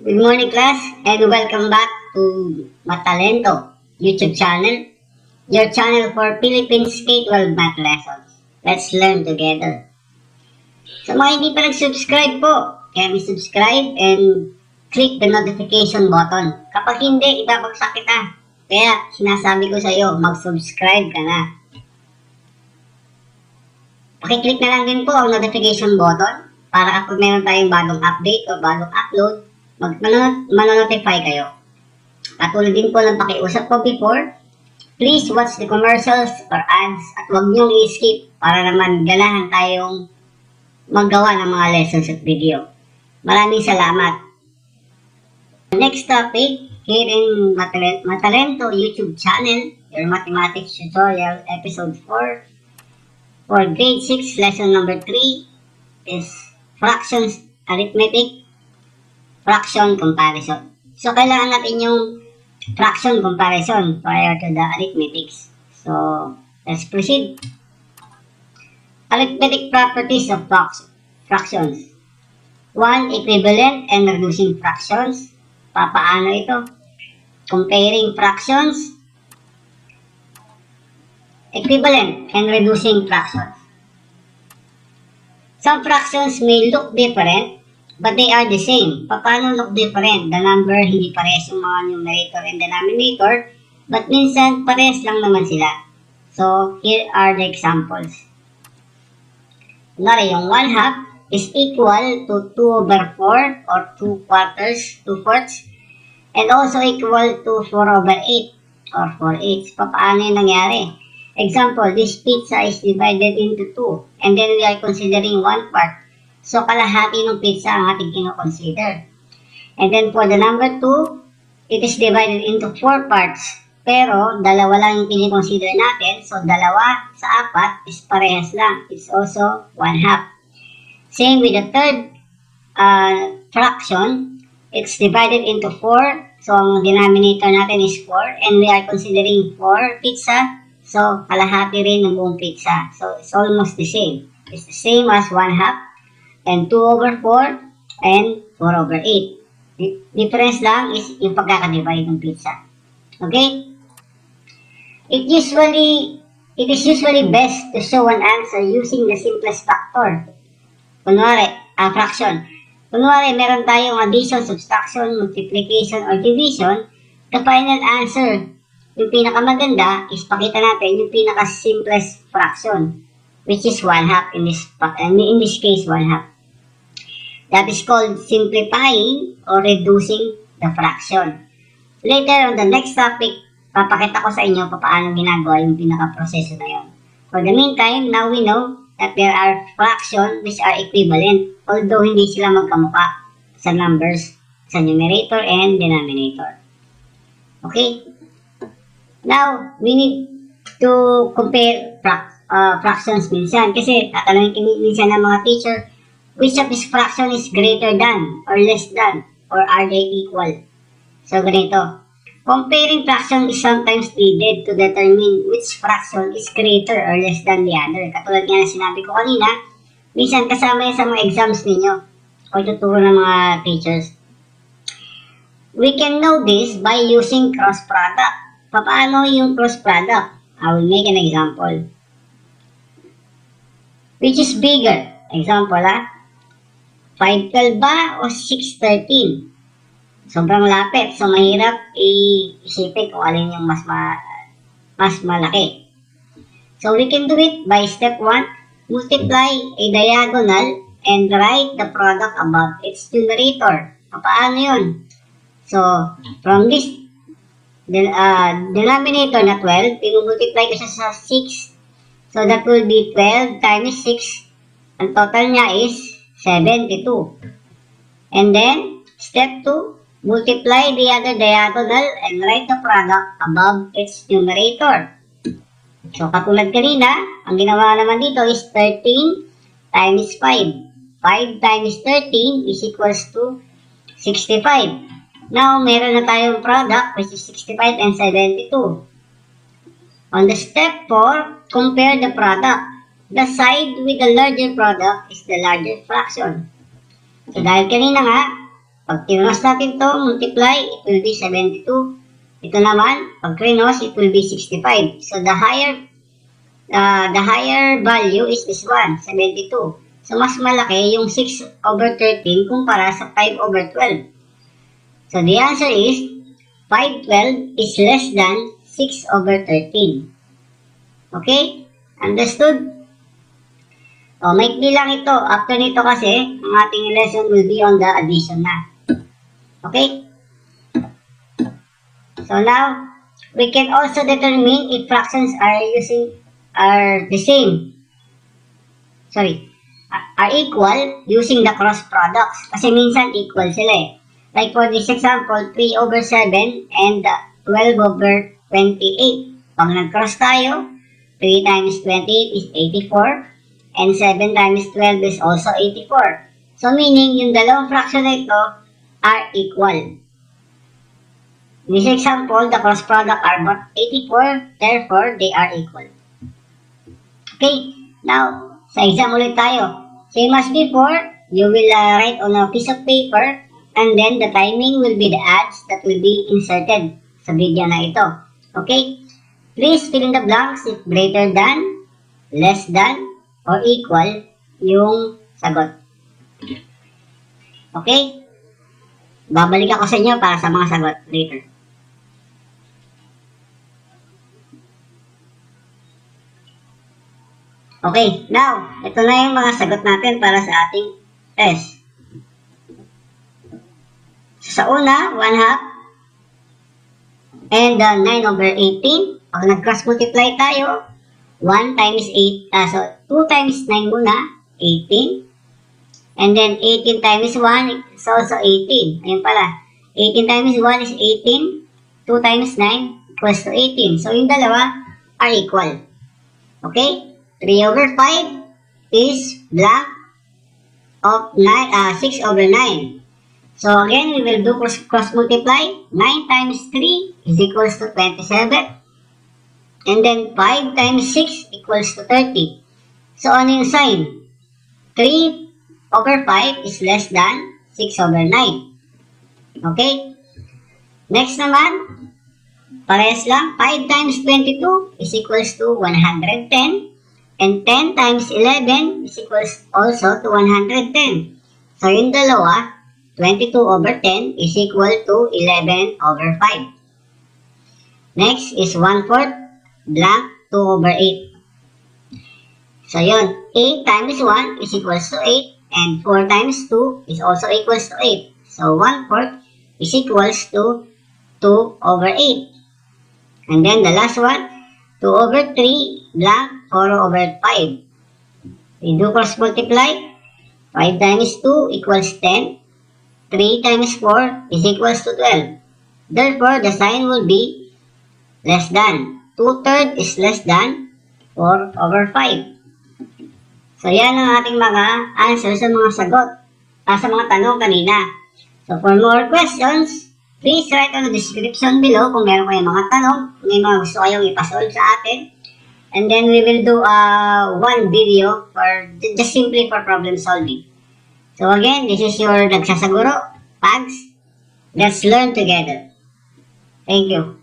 Good morning, class, and welcome back to Mathalento YouTube channel, your channel for Philippines K-12 math lessons. Let's learn together. Sa mga hindi pa nag-subscribe po, can subscribe and click the notification button. Kapag hindi, ibabagsak kita. Kaya sinasabi ko sa iyo, mag-subscribe ka na. Pakiclick na lang din po ang notification button para kapag meron tayong bagong update o bagong upload, manonotify kayo. Katulad din po ng pakiusap ko before, please watch the commercials or ads at huwag niyong i-skip para naman ganahan tayong maggawa ng mga lessons at video. Maraming salamat. Next topic, here in Mathalento YouTube channel, your mathematics tutorial episode 4 for grade 6 lesson number 3 is fractions arithmetic, fraction comparison. So, kailangan natin yung fraction comparison prior to the arithmetics. So, let's proceed. Arithmetic properties of fractions. 1. Equivalent and reducing fractions. Papaano ito? Comparing fractions. Equivalent and reducing fractions. Some fractions may look different, but they are the same. Paano look different? The number, hindi parehas yung mga numerator and denominator, but minsan parehas lang naman sila. So, here are the examples. Kunwari, yung 1/2 is equal to 2/4 or 2/4, 2/4, and also equal to 4/8 or 4/8. Paano yung nangyari? Example, this pizza is divided into 2, and then we are considering 1/4. So, kalahati ng pizza ang ating kino-consider. And then for the number 2, it is divided into 4 parts. Pero, dalawa lang yung kini-consider natin. So, dalawa sa 4 is parehas lang. It's also 1/2. Same with the third fraction. It's divided into 4. So, ang denominator natin is 4. And we are considering 4 pizza. So, kalahati rin ng buong pizza. So, it's almost the same. It's the same as 1/2. And 2/4 and 4/8. Difference lang is yung pagkakadivide ng pizza. Okay? It is usually best to show an answer using the simplest factor. Kunwari, fraction. Kunwari, meron tayong addition, subtraction, multiplication, or division. The final answer, yung pinakamaganda, is pakita natin yung pinaka-simplest fraction, which is 1/2 in this case, 1/2. That is called simplifying or reducing the fraction. Later on the next topic, papakita ko sa inyo paano ginagawa yung pinaka-proseso na yun. For the meantime, now we know that there are fractions which are equivalent, although hindi sila magkamukha sa numbers, sa numerator and denominator. Okay? Now, we need to compare fractions minsan. Kasi tatanungin minsan ng mga teacher, which of this fraction is greater than or less than, or are they equal? So, ganito. Comparing fraction is sometimes needed to determine which fraction is greater or less than the other. Katulad nga na sinabi ko kanina, minsan kasama yan sa mga exams ninyo o tuturo ng mga teachers. We can know this by using cross product. Paano yung cross product? I will make an example. Which is bigger? Example, 5/12 ba o 6/13? Sobrang lapit. So, mahirap isipin kung alin yung mas malaki. So, we can do it by step 1. Multiply a diagonal and write the product above its numerator. Paano yun? So, from this denominator na 12, pinumultiply ko siya sa 6. So, that will be 12 times 6. Ang total niya is 72. And then, step 2, multiply the other diagonal and write the product above its numerator. So, katulad kanina, ang ginawa naman dito is 13 times 5. 5 times 13 is equals to 65. Now, meron na tayong product which is 65 and 72. On the step 4, compare the product. The side with the larger product is the larger fraction. So, dahil kanina nga, Pag krinos natin to, multiply, it will be 72. Ito naman, pag krinos, it will be 65. So the higher value is this one, 72. So mas malaki yung 6/13 kumpara sa 5/12. So the answer is 5/12 is less than 6/13. Okay? Understood? O, maikli lang ito. After nito kasi, ang ating lesson will be on the addition na. Okay? So now, we can also determine if fractions are equal using the cross products. Kasi minsan equal sila eh. Like for this example, 3/7 and 12/28. Pag nag-cross tayo, 3 times 28 is 84 and 7 times 12 is also 84. So meaning, yung dalawang fraction na ito are equal. In this example, the cross product are both 84, therefore they are equal. Okay, now, sa exam ulit tayo. Same as before, you will write on a piece of paper and then the timing will be the adds that will be inserted sa video na ito. Okay, please fill in the blanks if greater than, less than, or equal yung sagot. Okay? Babalik ako sa inyo para sa mga sagot later. Okay, now, ito na yung mga sagot natin para sa ating test. So, sa una, 1/2 and 9/18. Pag nag-cross multiply tayo, 1 times 8, so 2 times 9 muna, 18. And then 18 times 1 is also 18. Ayun pala. 18 times 1 is 18. 2 times 9 equals to 18. So, yung dalawa are equal. Okay? 3/5 is blank of 6/9. So, again, we will do cross multiply. 9 times 3 is equals to 27. And then 5 times 6 equals to 30. So, ano yung sign? 3/5 is less than 6/9. Okay? Next naman, parehas lang. 5 times 22 is equals to 110. And 10 times 11 is equals also to 110. So, yung dalawa, 22/10 is equal to 11/5. Next is 1/4 blank 2/8. So, yun. 8 times 1 is equals to 8. And 4 times 2 is also equals to 8. So, 1/4 is equals to 2/8. And then the last one, 2/3 blank 4/5. We do cross multiply. 5 times 2 equals 10. 3 times 4 is equals to 12. Therefore, the sign will be less than. 2/3 is less than 4/5. So, yan ang ating mga answer sa mga sagot, sa mga tanong kanina. So, for more questions, please write on the description below kung meron kayong mga tanong, kung may mga gusto kayong ipasolve sa atin. And then, we will do one video for just simply for problem solving. So, again, this is your nagsasaguro, Pags. Let's learn together. Thank you.